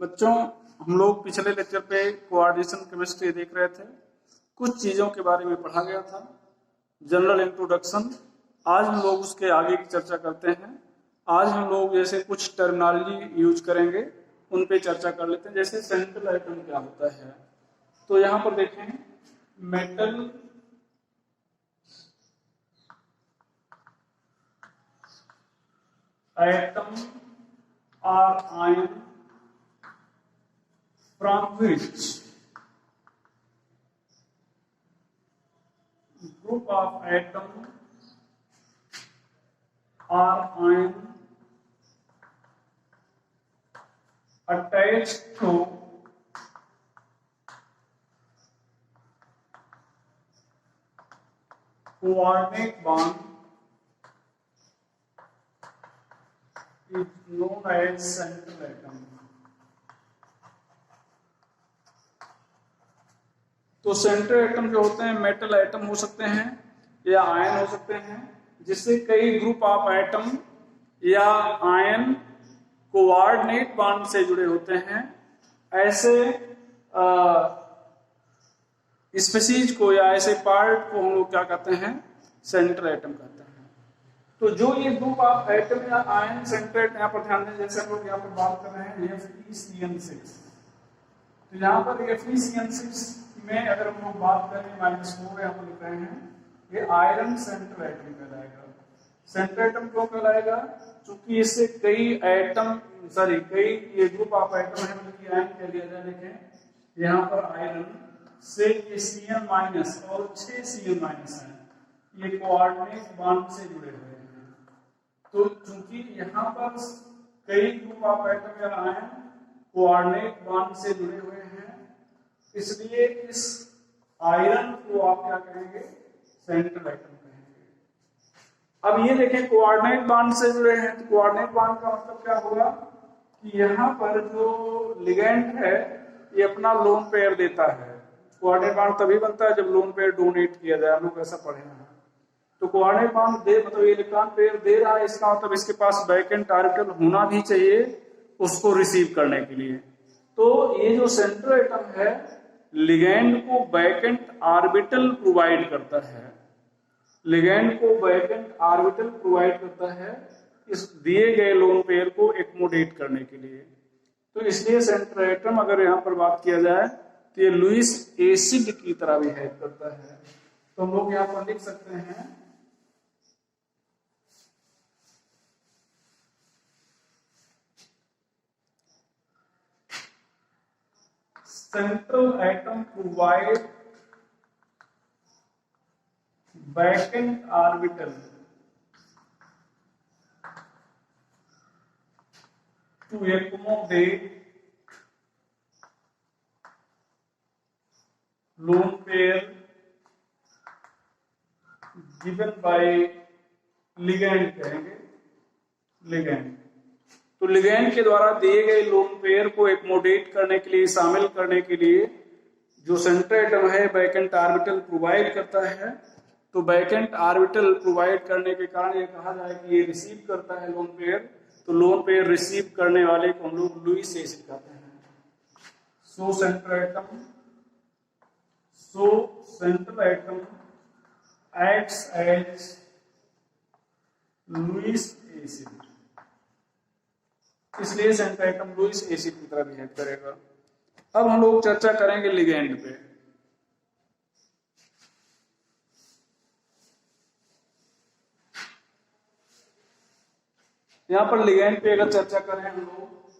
बच्चों, हम लोग पिछले लेक्चर पे कोऑर्डिनेशन केमिस्ट्री देख रहे थे। कुछ चीजों के बारे में पढ़ा गया था, जनरल इंट्रोडक्शन। आज हम लोग उसके आगे की चर्चा करते हैं। आज हम लोग जैसे कुछ टर्मिनोलॉजी यूज करेंगे, उन पे चर्चा कर लेते हैं। जैसे सेंट्रल एटम क्या होता है, तो यहाँ पर देखें, metal atom or ion from which group of atom or ion attached to coordinate bond is known as central atom। तो सेंट्रल एटम जो होते हैं, मेटल एटम हो सकते हैं या आयन हो सकते हैं, जिससे कई ग्रुप ऑफ एटम या आयन कोऑर्डिनेट बॉन्ड से जुड़े होते हैं। ऐसे स्पीशीज को या ऐसे पार्ट को हम लोग क्या कहते हैं, सेंट्रल एटम कहते हैं। तो जो ये ग्रुप ऑफ एटम या आयन सेंट्रल, यहाँ पर ध्यान दें, जैसे हम लोग यहाँ पर बात कर रहे हैं FeCN6। तो यहाँ पर FeCN6 में अगर हम लोग बात करें -4 यहाँ पर लिख रहे हैं, ये आयरन सेंट्रल एटम कहलाएगा। सेंट्रल एटम क्यों कहलाएगा? क्योंकि इससे कई ये ग्रुप ऑफ एटम है, मतलब कि आयन कह लिया जाए। देखें यहाँ पर आयरन से ये Cn- और 6 Cn- है, ये कोऑर्डिनेट बॉन्ड से जुड़े हुए हैं। तो चूंकि यहाँ पर कई ग्रुप ऑफ एटम या आयन कोऑर्डिनेट बॉन्ड से जुड़े हुए हैं, इसलिए इस आयरन को आप क्या कहेंगे, सेंट्रल एटम कहेंगे। अब ये देखें, कोऑर्डिनेट बॉन्ड से जुड़े हैं, तो कोऑर्डिनेट बॉन्ड का मतलब क्या होगा कि यहाँ पर जो लिगेंड है ये अपना लोन पेयर देता है। कोऑर्डिनेट बॉन्ड तभी बनता है जब लोन पेयर डोनेट किया जाए, हम लोग ऐसा पढ़े हैं। तो कोऑर्डिनेट बॉन्ड दे मतलब इलेक्ट्रॉन पेयर दे रहा है, इसका मतलब इसके पास वैकेंट ऑर्बिटल होना भी चाहिए उसको रिसीव करने के लिए। तो ये जो सेंट्रल एटम है, लिगेंड को वैकेंट ऑर्बिटल प्रोवाइड करता है, लिगेंड को वैकेंट ऑर्बिटल प्रोवाइड करता है इस दिए गए लोन पेयर को एक्मोडेट करने के लिए। तो इसलिए सेंट्रल एटम, अगर यहाँ पर बात किया जाए, तो ये लुईस एसिड की तरह बिहेव करता है। तो हम लोग यहाँ पर लिख सकते हैं central atom provide vacant orbital to accommodate lone pair given by ligand कहेंगे, ligand। तो लिगेंड के द्वारा दिए गए लोन पेयर को एक्मोडेट करने के लिए, शामिल करने के लिए जो सेंट्रल एटम है वैकेंट ऑर्बिटल प्रोवाइड करता है। तो वैकेंट ऑर्बिटल प्रोवाइड करने के कारण ये कहा जाए कि ये रिसीव करता है लोन पेयर। तो लोन पेयर रिसीव करने वाले को हम लोग लुईस एसिड कहते हैं। So central atom acts as Lewis acid, इसलिए सेंट्रल एटम लुईस एसिड की तरह बिहेव करेगा। अब हम लोग चर्चा करेंगे लिगेंड पे। यहां पर लिगेंड पे अगर चर्चा करें हम लोग,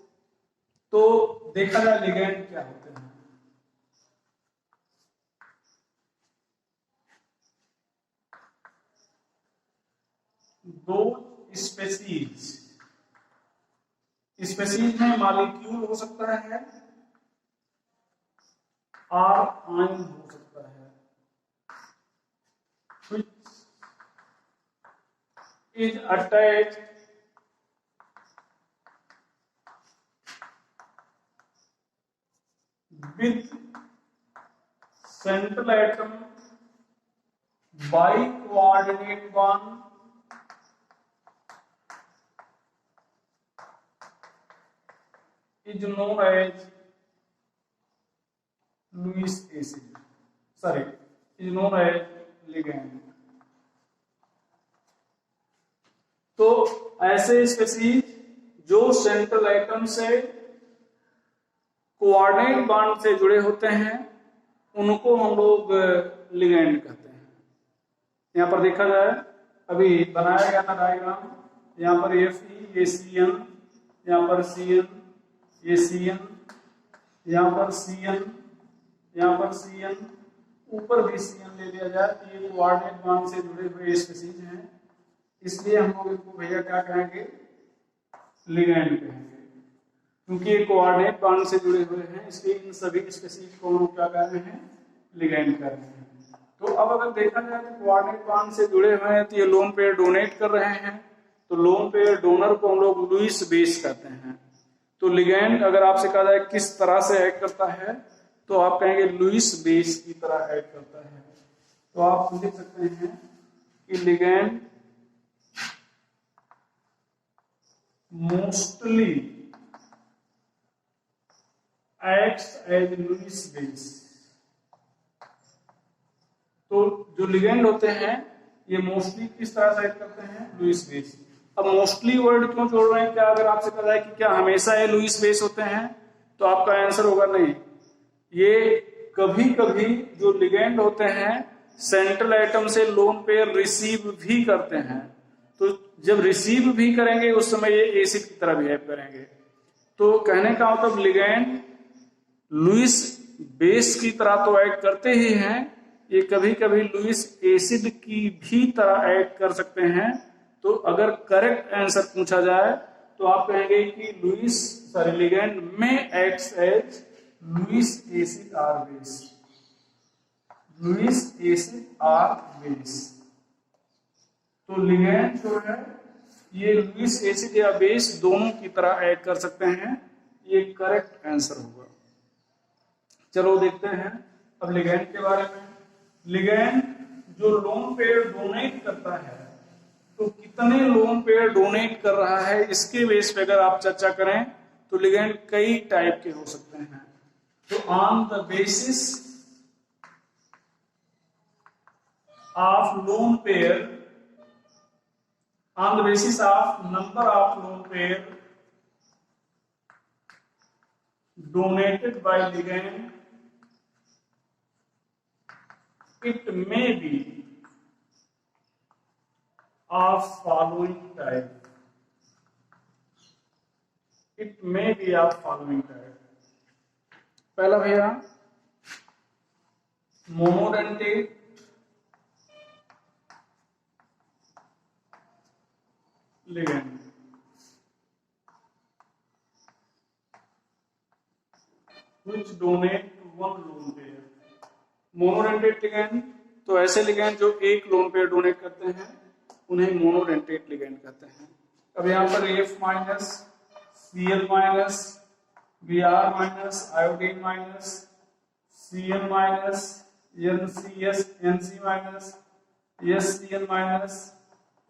तो देखा जाए लिगेंड क्या होते हैं। दो स्पेसीज में मॉलिक्यूल हो सकता है और आयन हो सकता है, which is attached with central atom by coordinate bond is known as Lewis acid, sorry is known as ligand. तो ऐसे स्पीशीज जो सेंट्रल एटम से कोऑर्डिनेट बॉन्ड से जुड़े होते हैं उनको हम लोग लिगैंड कहते हैं। यहां पर देखा जाए, अभी बनाया गया था डायग्राम, यहाँ पर Fe ये Cn, यहाँ पर Cn ये Cn, यहाँ पर Cn, यहाँ पर Cn, ऊपर भी Cn ले लिया जाए तो ये कोऑर्डिनेट बॉन्ड से जुड़े हुए स्पीशीज हैं, इसलिए हम लोग इनको भैया क्या कहेंगे, लिगैंड कहेंगे, क्योंकि ये कोऑर्डिनेट बॉन्ड से जुड़े हुए हैं, इसलिए इन सभी स्पीशीज को हम लोग क्या कह रहे हैं, लिगैंड कर रहे हैं। तो अब अगर देखा जाए तो कोऑर्डिनेट बॉन्ड से जुड़े हुए हैं तो ये लोन पेयर डोनेट कर रहे हैं, तो लोन पेयर डोनर को हम लोग लुईस बेस कहते हैं। तो लिगैंड अगर आपसे कहा जाए किस तरह से एक्ट करता है तो आप कहेंगे लुईस बेस की तरह एक्ट करता है। तो आप लिख सकते हैं कि ligand mostly acts as Lewis base. तो जो लिगैंड होते हैं ये मोस्टली किस तरह से एक्ट करते हैं, लुईस बेस। अब मोस्टली वर्ड क्यों जोड़ रहे हैं, क्या अगर आपसे कहा जाए कि क्या हमेशा ये लुईस बेस होते हैं तो आपका आंसर होगा नहीं, ये कभी कभी जो लिगैंड होते हैं सेंट्रल एटम से लोन पेयर रिसीव भी करते हैं, तो जब रिसीव भी करेंगे उस समय ये एसिड की तरह बिहेव करेंगे। तो कहने का मतलब लिगैंड लुईस बेस की तरह तो एक्ट करते ही हैं, ये कभी कभी लुईस एसिड की भी तरह एक्ट कर सकते हैं। तो अगर करेक्ट आंसर पूछा जाए तो आप कहेंगे कि लुईस सॉरी लिगैंड में acts as Lewis acid or base, Lewis acid or base. तो लिगैंड जो है ये लुईस एसिड या बेस दोनों की तरह एक्ट कर सकते हैं, ये करेक्ट आंसर होगा। चलो देखते हैं अब लिगैंड के बारे में। लिगैंड जो लोन पेयर डोनेट करता है तो कितने लोन पेयर डोनेट कर रहा है इसके बेस पे अगर आप चर्चा करें तो लिगैंड कई टाइप के हो सकते हैं। तो on the basis of lone pair, on the basis of number of lone pair donated bye ligand, it may be of following type, it may be of following type। पहला भैया monodentate, ligand, which donate to one lone pair। Monodentate ligand तो ऐसे ligand जो एक lone pair donate करते हैं उन्हें monodentate ligand कहते हैं। अब यहाँ पर F minus, Cl minus, Br minus, iodine minus, Cn minus, NCS, Nc minus, SCn minus,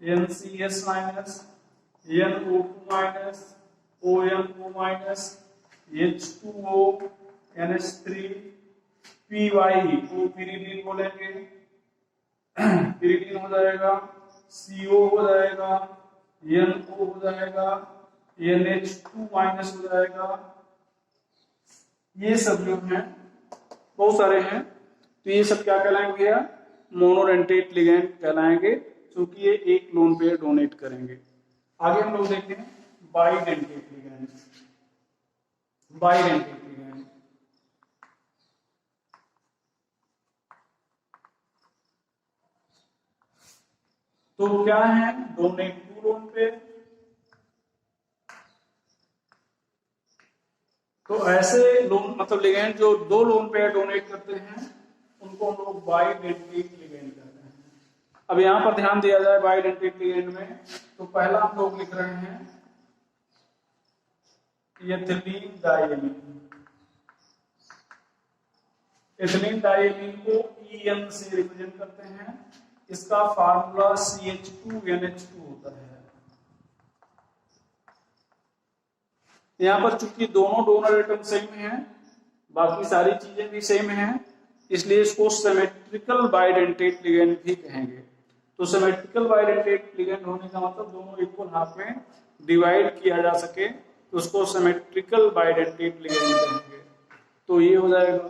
NCS minus, NO2 minus, ONO minus, H2O, NH3, PY को पिरीडीन बोलेंगे, पिरीडीन हो जाएगा, CO हो जाएगा, NO हो जाएगा, NH2 माइनस हो जाएगा। ये सब जो हैं बहुत सारे हैं, तो ये सब क्या कहलाएंगे भैया, मोनोडेंटेट लिगैंड कहलाएंगे, क्योंकि ये एक लोन पेयर डोनेट करेंगे। आगे हम लोग देखें बाइडेंटेट लिगैंड। बाइडेंटेट लिगैंड तो क्या है, डोनेट टू लोन पेयर। तो ऐसे लोन मतलब लिगैंड जो दो लोन पेयर डोनेट करते हैं उनको हम लोग बाइडेंटेट लिगैंड कहते हैं। अब यहां पर ध्यान दिया जाए बाइडेंटेट लिगैंड में, तो पहला हम लोग लिख रहे हैं एथिलीन डाइएमीन। एथिलीन डाइएमीन को EN से रिप्रेजेंट करते हैं, इसका फार्मूला CH2NH2 होता है। यहाँ पर चूंकि दोनों डोनर एटम सेम हैं, बाकी सारी चीजें भी सेम हैं, इसलिए इसको सिमेट्रिकल बाइडेंटेट लिगेंड भी कहेंगे। तो सिमेट्रिकल बाइडेंटेट लिगेंड होने का मतलब दोनों इक्वल हाफ में डिवाइड किया जा सके, तो उसको सिमेट्रिकल बाइडेंटेट लिगेंड कहेंगे। तो ये हो जाएगा।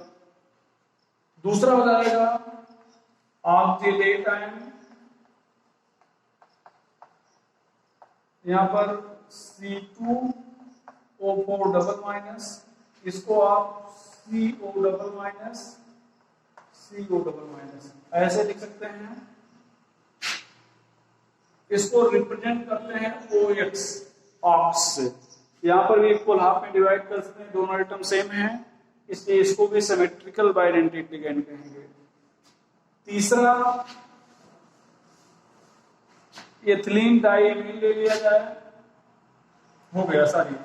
दूसरा हो जाएगा ऑक्जिलेट आयन, यहां पर C2O4 डबल माइनस, इसको आप CO double minus CO double minus ऐसे लिख सकते हैं। इसको रिप्रेजेंट करते हैं OX ऑक्स से। यहां पर भी इक्वल हाफ में डिवाइड कर सकते हैं, दोनों आइटम सेम हैं, इसलिए इसको भी सिमेट्रिकल बाइडेंटेट लिगेंड कहेंगे। तीसरा एथिलीन डाइमीन ले लिया जाए, हो गया, सॉरी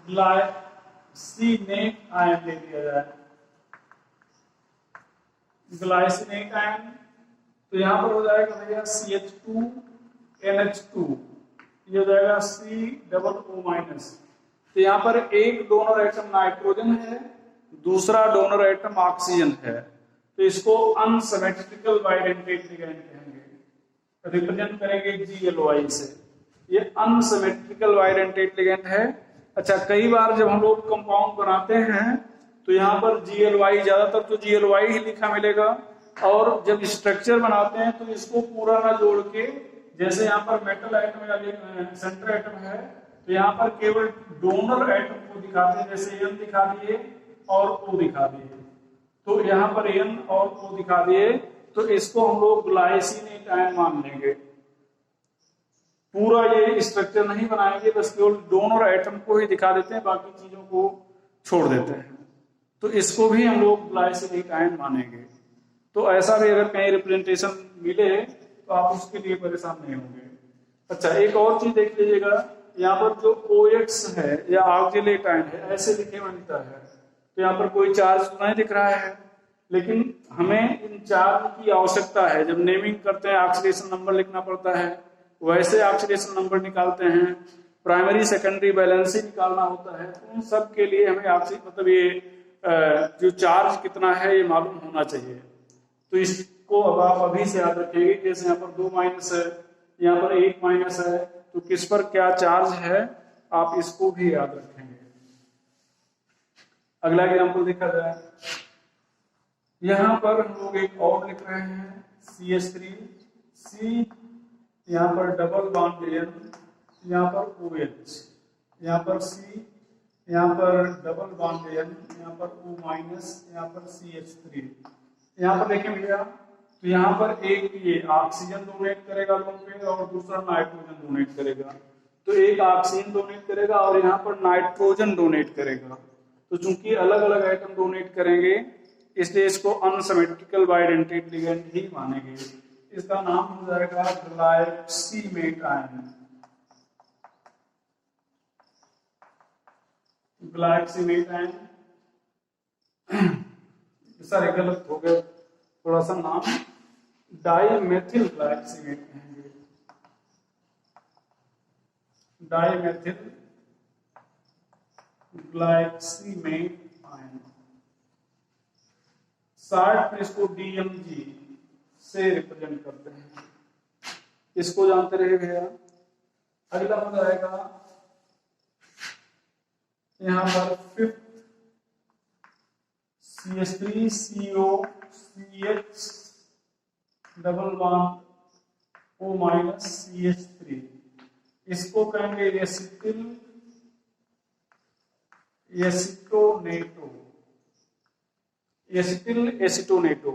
ग्लाइसिनेट आयन ले लिया जाए, ग्लाइसिनेट आयन। तो यहां पर हो जाएगा भैया CH2NH2, ये हो जाएगा COO माइनस। तो यहां पर एक डोनर एटम नाइट्रोजन है, दूसरा डोनर एटम ऑक्सीजन है, तो इसको अनसिमेट्रिकल बाइडेंटेट लिगेंड कहेंगे, रिप्रेजेंट करेंगे GLY से। ये अनसिमेट्रिकल बाइडेंटेट लिगेंड है। अच्छा, कई बार जब हम लोग कंपाउंड बनाते हैं तो यहाँ पर GLY, ज्यादातर तो GLY ही लिखा मिलेगा, और जब स्ट्रक्चर बनाते हैं तो इसको पूरा ना जोड़ के, जैसे यहाँ पर मेटल एटम या सेंटर एटम है, तो यहाँ पर केवल डोनर एटम को दिखाते हैं, जैसे N दिखा दिए और O दिखा दिए, तो यहाँ पर N और O दिखा दिए, तो इसको हम लोग ग्लाइसिनेट आयन मान लेंगे। पूरा ये स्ट्रक्चर नहीं बनाएंगे, बस केवल डोनर एटम को ही दिखा देते हैं, बाकी चीजों को छोड़ देते हैं, तो इसको भी हम लोग ग्लाइसिनेट आयन मानेंगे। तो ऐसा भी अगर कहीं रिप्रेजेंटेशन मिले तो आप उसके लिए परेशान नहीं होंगे। अच्छा, एक और चीज देख लीजिएगा, यहाँ पर जो OX है या ऑक्जिलेट आयन है, ऐसे लिखे मिलता है, तो यहाँ पर कोई चार्ज नहीं दिख रहा है, लेकिन हमें इन चार्ज की आवश्यकता है। जब नेमिंग करते हैं ऑक्सीडेशन नंबर लिखना पड़ता है, वैसे ऑक्सीडेशन नंबर निकालते हैं, प्राइमरी सेकेंडरी बैलेंस निकालना होता है, उन सब के लिए हमें मतलब ये जो चार्ज कितना है ये मालूम होना चाहिए। तो इसको अब आप अभी से याद रखिएगा, जैसे यहाँ पर 2 माइनस है, यहाँ पर 1 माइनस है, तो किस पर क्या चार्ज है आप इसको भी याद रखेंगे। अगला एग्जाम्पल देखा जाए, यहां पर हम लोग एक और लिख रहे हैं CH3, C यहाँ पर डबल बॉन्ड N, यहाँ पर OH, यहाँ पर C, यहाँ पर डबल बॉन्ड N, यहाँ पर O माइनस, यहाँ पर CH3। यहाँ पर देखें भैया, तो यहाँ पर एक ये ऑक्सीजन डोनेट करेगा लोन पे और दूसरा नाइट्रोजन डोनेट करेगा, तो एक ऑक्सीजन डोनेट करेगा और यहाँ पर नाइट्रोजन डोनेट करेगा। तो चूंकि अलग अलग आइटम डोनेट करेंगे, इसलिए इसको अनसिमेट्रिकल बाइडेंटेट लिगेंड ही मानेंगे। इसका नाम हो जाएगा glycinate ion, glycinate ion. Sorry, गलत हो गया थोड़ा सा नाम, डाइमेथिल ग्लाइसिनेट कहेंगे, डाइमेथिल ग्लाइसिनेट आयन। शॉर्ट में इसको DMG से रिप्रेजेंट करते हैं, इसको जानते रहे भैया। अगला हो जाएगा यहां पर 5th CH3COCH double bond O minus CH3, इसको कहेंगे एसिटिल एसिटोनेटो।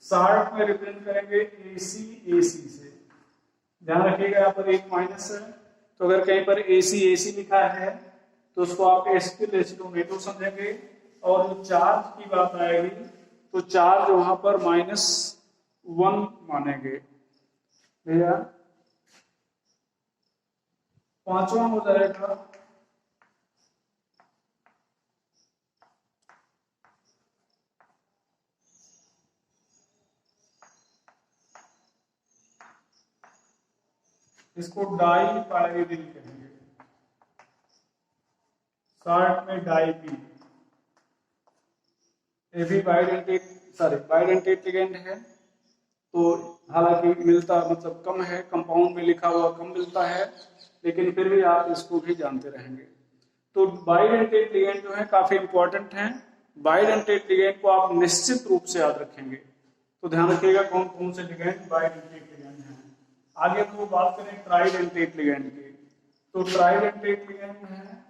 शॉर्ट में रिप्रेजेंट करेंगे AC से। ध्यान रखिएगा यहाँ पर 1 माइनस है, तो अगर कहीं पर AC लिखा है तो उसको आप एसिटिल एसिटोनेटो समझेंगे, और जो चार्ज की बात आएगी तो चार्ज वहां पर -1 मानेंगे भैया। 5वां हो जाएगा इसको डाई पायरिडिन कहेंगे, साल्ट में डाईपी, ये भी बाइडेंटेट लिगेंड है। तो हालांकि मिलता मतलब कम है, कंपाउंड में लिखा हुआ कम मिलता है, लेकिन फिर भी आप इसको भी जानते रहेंगे। तो बाइडेंटेट लिगेंड जो है काफी इंपॉर्टेंट है। बाइडेंटेट लिगेंड को आप निश्चित रूप से याद रखेंगे। तो ध्यान रखिएगा कौन कौन से लिगेंड बाइडेंटेट लिगेंड हैं। आगे हम लोग बात करें ट्राइडेंटेट लिगेंड की। तो ट्राइडेंटेट लिगेंड है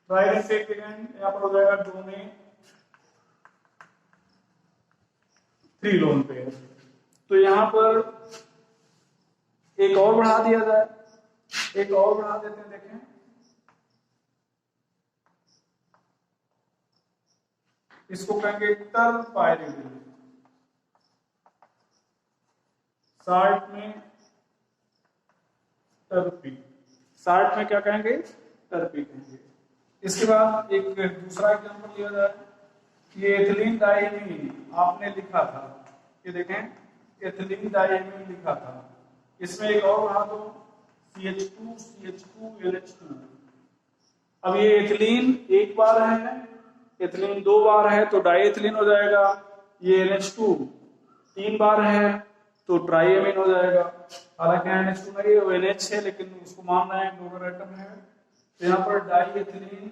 ट्राइडेंटेट लिगेंड यहाँ पर हो जाएगा डोनेट 3 लोन पेयर। तो यहाँ पर एक और बढ़ा दिया जाए, एक और बढ़ा देते हैं, देखें इसको कहेंगे टरपायरिडिन। साल्ट में टर्पी, साल्ट में क्या कहेंगे, टर्पी कहेंगे। इसके बाद एक दूसरा एग्जांपल लिया जाए, ये एथिलीन डाइएमीन आपने लिखा था, ये देखें एथिलीन डाइएमीन लिखा था, इसमें एक और बढ़ा दो CH2 CH2 NH2। अब ये एथिलीन एक बार है, एथिलीन 2 बार है तो डाइएथिलीन हो जाएगा। ये NH2 3 बार है तो ट्राइएमीन हो जाएगा। हालांकि NH2 नहीं है, वो NH है, लेकिन उसको मान रहे हैं डोनर एटम है, तो यहाँ पर डाइएथिलीन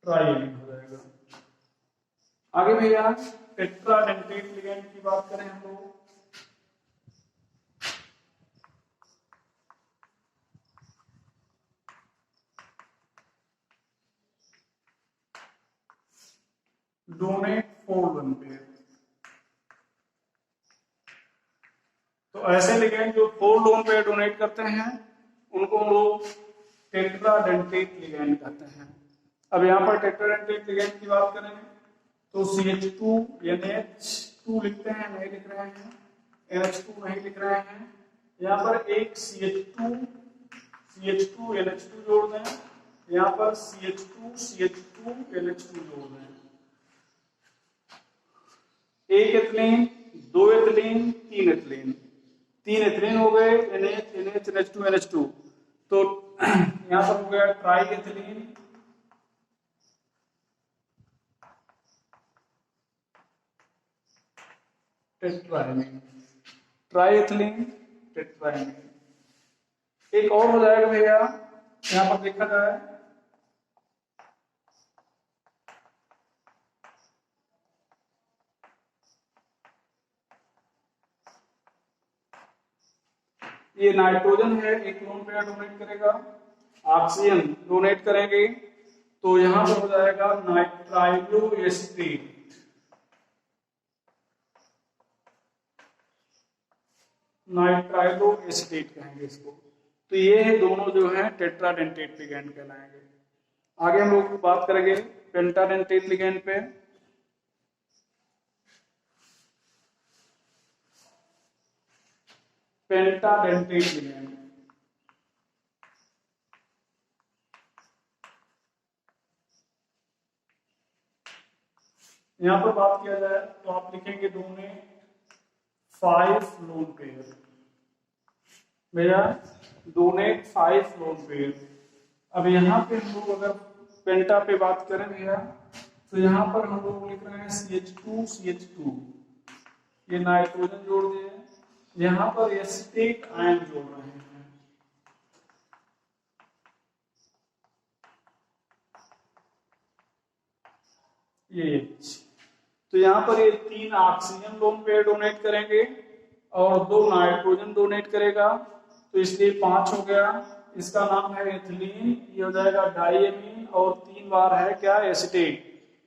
ट्राइएमीन हो जाएगा। आगे भैया टेट्राडेंटेट लिगेंड की बात करें हम लोग, डोनेट 4 लोन पेयर। तो ऐसे लिगेंड जो 4 लोन पेयर डोनेट करते हैं उनको हम लोग टेट्राडेंटेट लिगेंड कहते हैं। अब यहाँ पर टेट्राडेंटेट लिगेंड की बात करें तो CH2 NH2 लिखते हैं, नहीं लिख रहे हैं, NH2 नहीं लिख रहे हैं, यहाँ पर एक CH2 NH2 जोड़ दें, यहाँ पर CH2 NH2 जोड़ दें। एक एथिलीन, 2 एथिलीन, 3 एथिलीन, 3 एथिलीन हो गए, NH NH2 NH2। तो यहाँ पर हो गया ट्राई एथिलीन, टेट्राएमीन, ट्राइएथिलीन टेट्राएमीन। एक और हो जाएगा भैया, यहाँ पर देखा जाए ये नाइट्रोजन है, एक लोन पेयर डोनेट करेगा, ऑक्सीजन डोनेट करेंगे, तो यहां पर हो जाएगा नाइट्राइलो एस्टेट, नाइट्राइलो एस्टेट कहेंगे इसको। तो ये है दोनों जो है टेट्राडेंटेट लिगेंड कहलाएंगे। आगे हम लोग बात करेंगे पेंटाडेंटेट लिगेंड पे। पेंटाडेंटेट लिगेंड, यहां पर बात किया जाए तो आप लिखेंगे डोनेट 5 लोन पेयर। भैया डोनेट 5 लोन पेयर। अब यहाँ पे हम लोग अगर पेंटा पे बात करें भैया, तो यहाँ पर हम लोग लिख रहे हैं CH2 ये नाइट्रोजन जोड़ दिए, यहाँ पर एसिटिक आयन जोड़ रहे हैं, ये तो यहाँ पर ये 3 ऑक्सीजन लोन पेयर डोनेट करेंगे और 2 नाइट्रोजन डोनेट करेगा, तो इसलिए 5 हो गया। इसका नाम है एथिलीन, ये हो जाएगा डाइएमीन, और 3 बार है क्या एसिटेट,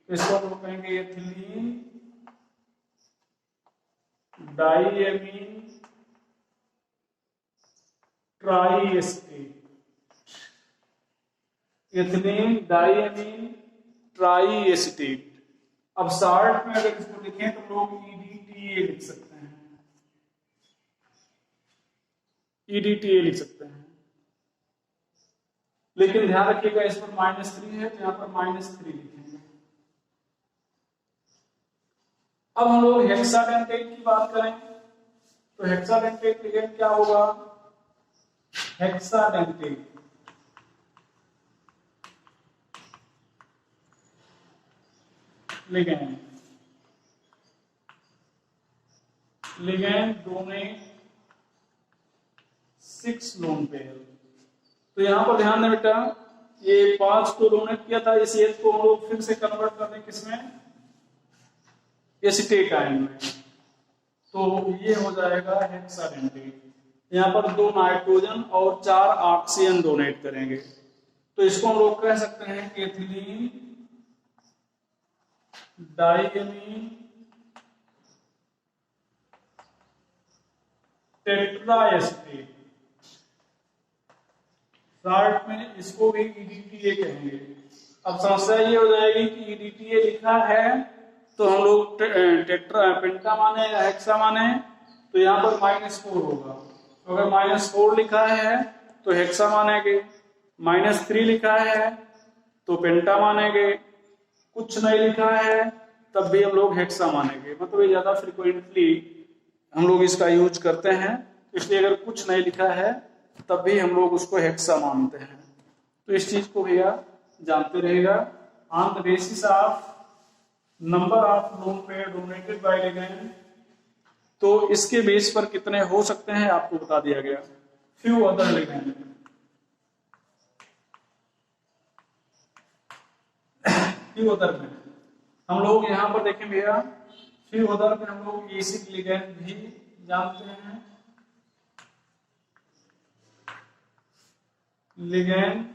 तो इसको हम लोग कहेंगे एथिलीन डाइएमीन ट्राइएस्टेट, एथिलीन डाइएमीन ट्राइएस्टेट। अब साल्ट में अगर इसको लिखें तो लोग EDTA लिख सकते हैं, EDTA लिख सकते हैं, लेकिन ध्यान रखिएगा इस पर -3 है तो यहाँ पर -3 लिखेंगे। अब हम लोग हेक्साडेंटेट की बात करें तो हेक्साडेंटेट लिगेंड क्या होगा? Hexadentate ligand donate 6 loan pair. तो यहां पर ध्यान दें बेटा, ये 5 को डोनेट किया था, इस एच को हम लोग फिर से कन्वर्ट कर दें किसमें? एसीटेट आयन में। तो ये हो जाएगा हेक्साडेंटेट। यहाँ पर 2 नाइट्रोजन और 4 ऑक्सीजन डोनेट करेंगे, तो इसको हम लोग कह सकते हैं एथिलीन डाइएमीन टेट्राएसिटेट। शॉर्ट में इसको भी EDTA कहेंगे। अब समस्या ये हो जाएगी कि EDTA लिखा है तो हम लोग टेट्रा पेंटा माने या हेक्सा माने, तो यहाँ पर -4 होगा। तो अगर -4 लिखा है तो हेक्सा मानेंगे, -3 लिखा है तो पेंटा मानेंगे, कुछ नहीं लिखा है तब भी हम लोग हेक्सा मानेंगे। मतलब ये ज्यादा फ्रिक्वेंटली हम लोग इसका यूज करते हैं, इसलिए अगर कुछ नहीं लिखा है तब भी हम लोग उसको हेक्सा मानते हैं। तो इस चीज को भैया जानते रहेगा। On the basis of number of lone pair donated bye ligand, तो इसके बेस पर कितने हो सकते हैं आपको बता दिया गया। Few other ligand, few other में हम लोग यहाँ पर देखें भैया, फ्यू अदर में हम लोग एसिड लिगेंड भी जानते हैं। Ligand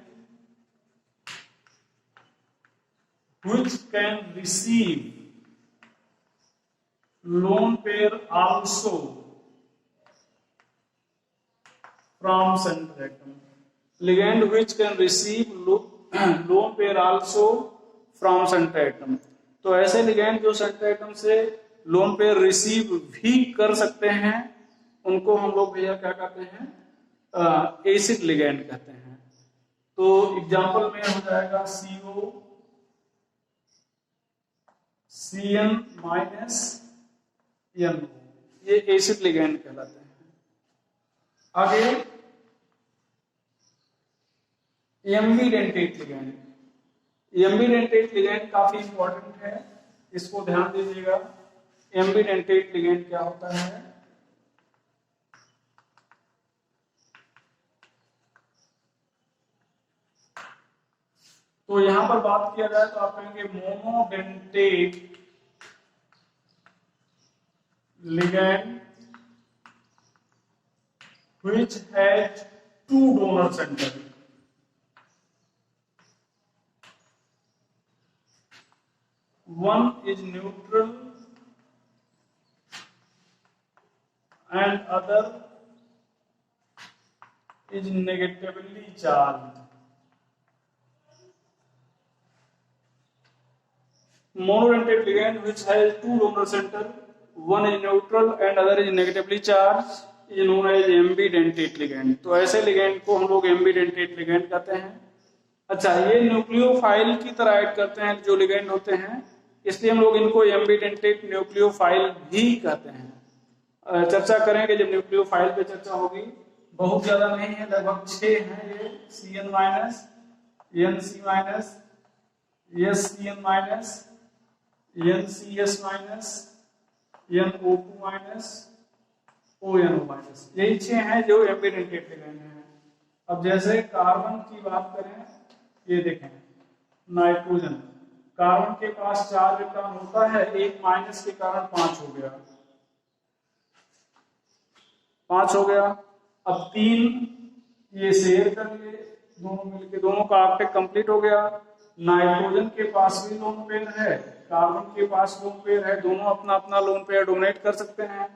which can receive lone pair also from center atom. Ligand which can receive lone pair also from center atom. तो ऐसे लिगेंड जो सेंटर एटम से लोन पेयर रिसीव भी कर सकते हैं, उनको हम लोग भैया क्या कहते हैं? एसिड लिगेंड कहते हैं। तो एग्जांपल में हो जाएगा CO CN माइनस NO, ये एसिड लिगेंड कहलाते हैं। आगे एम्बीडेंटेट लिगेंड। एम्बीडेंटेट लिगेंड काफी इंपॉर्टेंट है, इसको ध्यान दीजिएगा। एम्बीडेंटेट लिगेंड क्या होता है? तो यहां पर बात किया जाए तो आप कहेंगे monodentate ligand which has 2 donor center. One is neutral and other is negatively charged. Monodentate ligand which has 2 donor center, one is neutral and other is negatively charged, is known as ambidentate ligand. तो ऐसे ligand को हम लोग ambidentate ligand कहते हैं। अच्छा, ये nucleophile की तरह ऐड करते हैं जो लिगेंड होते हैं, इसलिए हम लोग इनको ambidentate न्यूक्लियोफाइल भी कहते हैं। चर्चा करेंगे जब न्यूक्लियोफाइल पे चर्चा होगी। बहुत ज्यादा नहीं है, लगभग 6 हैं ये। CN minus, NC minus, SCN minus, NCS minus, NO2 minus, ONO minus, यही 6 हैं जो एम्बीडेंटेट लिगेंड हैं। अब जैसे कार्बन की बात करें, ये देखें नाइट्रोजन, कार्बन के पास 4 इलेक्ट्रॉन होता है, एक माइनस के कारण 5 हो गया, 5 हो गया। अब 3 ये शेयर कर लिए, दोनों मिलके दोनों का ऑक्टेट कंप्लीट हो गया। नाइट्रोजन के पास भी लोन पेयर है, कार्बन के पास लोन पेयर है, दोनों अपना अपना लोन पेयर डोनेट कर सकते हैं।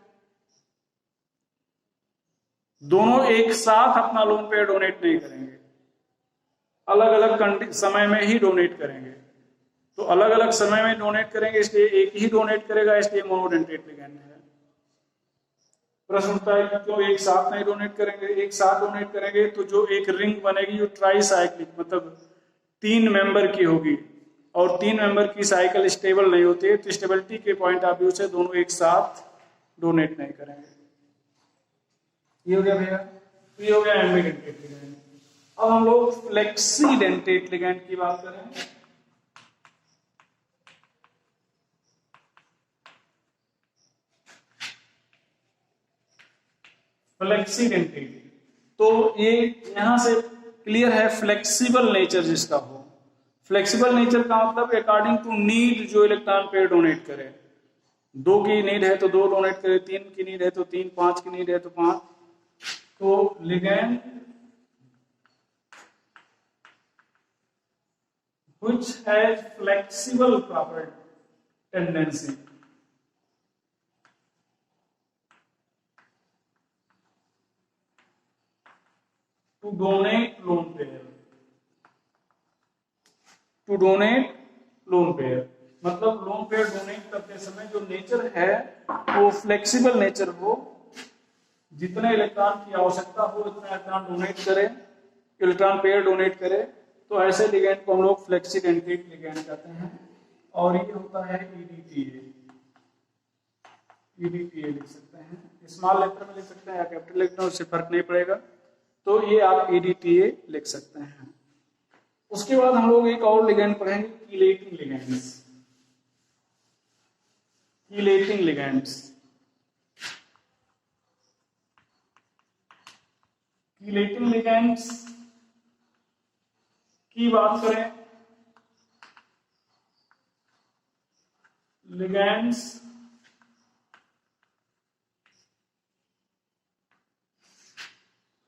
दोनों एक साथ अपना लोन पेयर डोनेट नहीं करेंगे, अलग अलग समय में ही डोनेट करेंगे। तो अलग अलग समय में डोनेट करेंगे, इसलिए एक ही डोनेट करेगा, इसलिए मोनोडेंटेट लिगेंड है। प्रश्न उठता है कि क्यों एक साथ नहीं डोनेट करेंगे? एक साथ डोनेट करेंगे तो जो एक रिंग बनेगी जो ट्राई साइक्लिक मतलब 3 मेंबर की होगी, और 3 मेंबर की साइकिल स्टेबल नहीं होती है, तो स्टेबिलिटी के पॉइंट ऑफ व्यू से दोनों एक साथ डोनेट नहीं करेंगे। ये हो गया भैया। तो ये हो गया एम्बिडेंटेट लिगैंड। अब हम लोग फ्लेक्सीडेंटेट लिगैंड की बात करें। फ्लेक्सीडेंटेट, तो ये यहां से क्लियर है फ्लेक्सिबल नेचर जिसका हो। फ्लेक्सिबल नेचर का मतलब अकॉर्डिंग टू नीड जो इलेक्ट्रॉन पेयर डोनेट करे। 2 की नीड है तो 2 डोनेट करे, 3 की नीड है तो 3, 5 की नीड है तो 5। तो ligand which has flexible proper tendency to donate lone pair, to donate lone pair मतलब लोन पेयर डोनेट करते समय जो नेचर है वो फ्लेक्सिबल नेचर हो, जितने इलेक्ट्रॉन की आवश्यकता हो उतना इलेक्ट्रॉन डोनेट करे, इलेक्ट्रॉन पेयर डोनेट करे। तो ऐसे लिगैंड को हम लोग फ्लेक्सीडेंटेट लिगैंड कहते हैं। और ये होता है EDTA। EDTA लिख सकते हैं, स्मॉल लेटर में लिख सकते हैं या कैपिटल लेटर में, उससे फर्क नहीं पड़ेगा। तो ये आप EDTA लिख सकते हैं। उसके बाद हम लोग एक और लिगैंड पढ़ेंगे, chelating ligands. Chelating ligands, chelating ligands की बात करें, ligands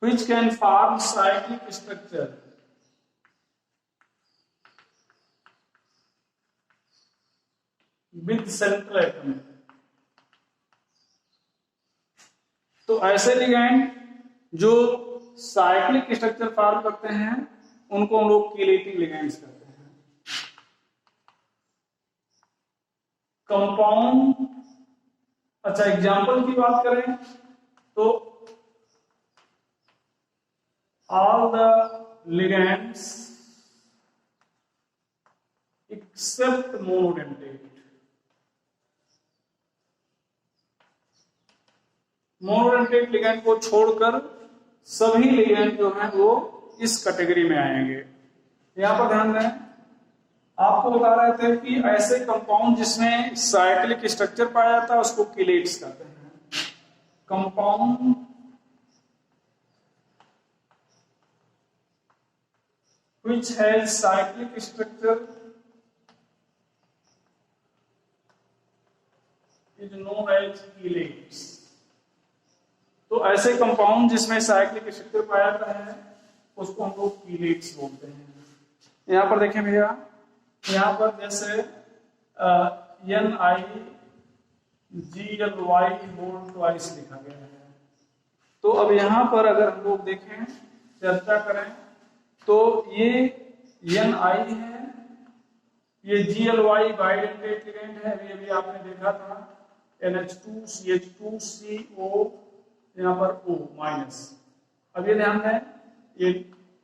which can form cyclic structure with central atom। तो ऐसे लिगैंड जो साइक्लिक स्ट्रक्चर फॉर्म करते हैं उनको हम लोग कीलेटिंग लिगैंड्स कहते हैं। कंपाउंड, अच्छा एग्जांपल की बात करें तो all the ligands except monodentate। Monodentate ligand को छोड़कर सभी लिगैंड जो हैं वो इस कैटेगरी में आएंगे। यहां पर ध्यान दें, आपको बता रहे थे कि ऐसे कंपाउंड जिसमें साइक्लिक स्ट्रक्चर पाया जाता है उसको कीलेट्स कहते हैं। Compound which has cyclic structure is known as chelates। तो ऐसे कंपाउंड जिसमें साइक्लिक स्ट्रक्चर पाया जाता है उसको हम लोग कीलेट्स बोलते हैं। यहां पर देखें भैया, यहां पर जैसे NiGly होल ट्वाइस लिखा गया है। तो अब यहां पर अगर हम लोग देखें, चर्चा करें, तो ये Ni है, ये Gly बाइडेंटेट लिगैंड है, ये भी आपने देखा था, NH2CH2CO यहाँ पर O माइनस। अब ये ध्यान दें, ये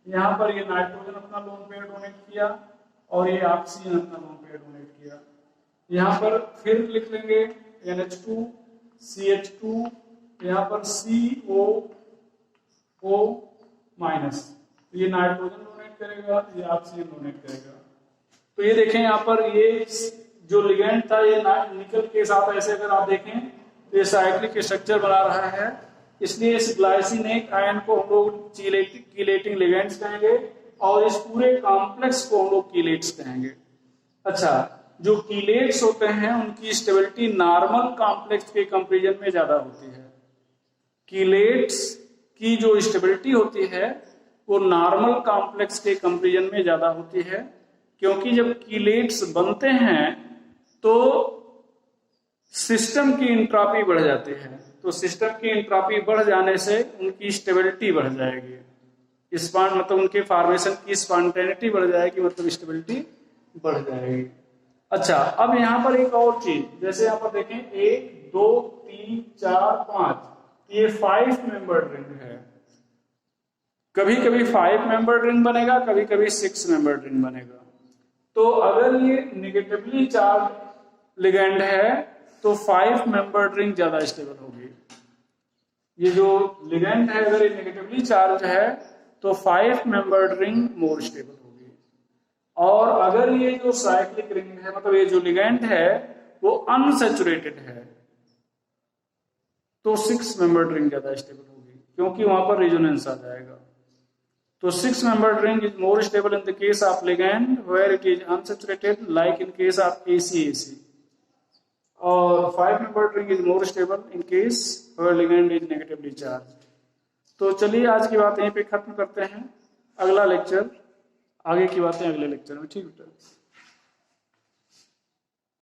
यहाँ पर ये नाइट्रोजन अपना लोन पेयर डोनेट किया और ये ऑक्सीजन अपना लोन पेयर डोनेट किया। यहाँ पर फिर लिख लेंगे NH2CH2, यहाँ पर COO माइनस, ये नाइट्रोजन डोनेट करेगा, ये ऑक्सीजन डोनेट करेगा। तो ये देखें यहाँ पर ये जो लिगैंड था ये निकल के साथ ऐसे अगर आप देखें तो ये साइक्लिक स्ट्रक्चर बना रहा है, इसलिए इस ग्लाइसिनेट आयन को हम लोग कीलेटिंग लिगैंड्स कहेंगे और इस पूरे कॉम्प्लेक्स को हम लोग कीलेट्स कहेंगे। अच्छा, जो कीलेट्स होते हैं उनकी स्टेबिलिटी नॉर्मल कॉम्प्लेक्स के कंपैरिजन में ज्यादा होती है। कीलेट्स की जो स्टेबिलिटी होती है वो नॉर्मल कॉम्प्लेक्स के कंपैरिजन में ज्यादा होती है, क्योंकि जब कीलेट्स बनते हैं तो सिस्टम की एंट्रोपी बढ़ जाती है। तो सिस्टम की एंट्रोपी बढ़ जाने से उनकी स्टेबिलिटी बढ़ जाएगी, मतलब उनके फॉर्मेशन की स्पॉन्टेनिटी बढ़ जाएगी, मतलब स्टेबिलिटी बढ़ जाएगी। अच्छा, अब यहाँ पर एक और चीज, जैसे यहाँ पर देखें 1 2 3 4 5, ये 5 मेंबर्ड रिंग है। कभी कभी 5 मेंबर्ड रिंग बनेगा, कभी कभी 6 मेंबर्ड रिंग बनेगा। तो अगर ये निगेटिवली चार्ज लिगेंड है तो 5 मेंबर्ड रिंग ज्यादा स्टेबल होगी। ये जो लिगेंड है अगर ये निगेटिवली चार्ज है तो 5 मेंबर्ड रिंग मोर स्टेबल होगी। और अगर ये जो साइक्लिक रिंग है मतलब ये जो लिगेंड है वो अनसैचुरेटेड है तो 6 मेंबर्ड रिंग ज्यादा स्टेबल होगी, क्योंकि वहां पर रेजोनेंस आ जाएगा। तो 6 membered ring is more stable in the case of ligand where it is unsaturated, like in case of ACAC. और 5 membered ring is more stable in case where ligand is negatively charged. तो चलिए आज की बात यहीं पे खत्म करते हैं। अगला लेक्चर, आगे की बातें अगले लेक्चर में। ठीक है।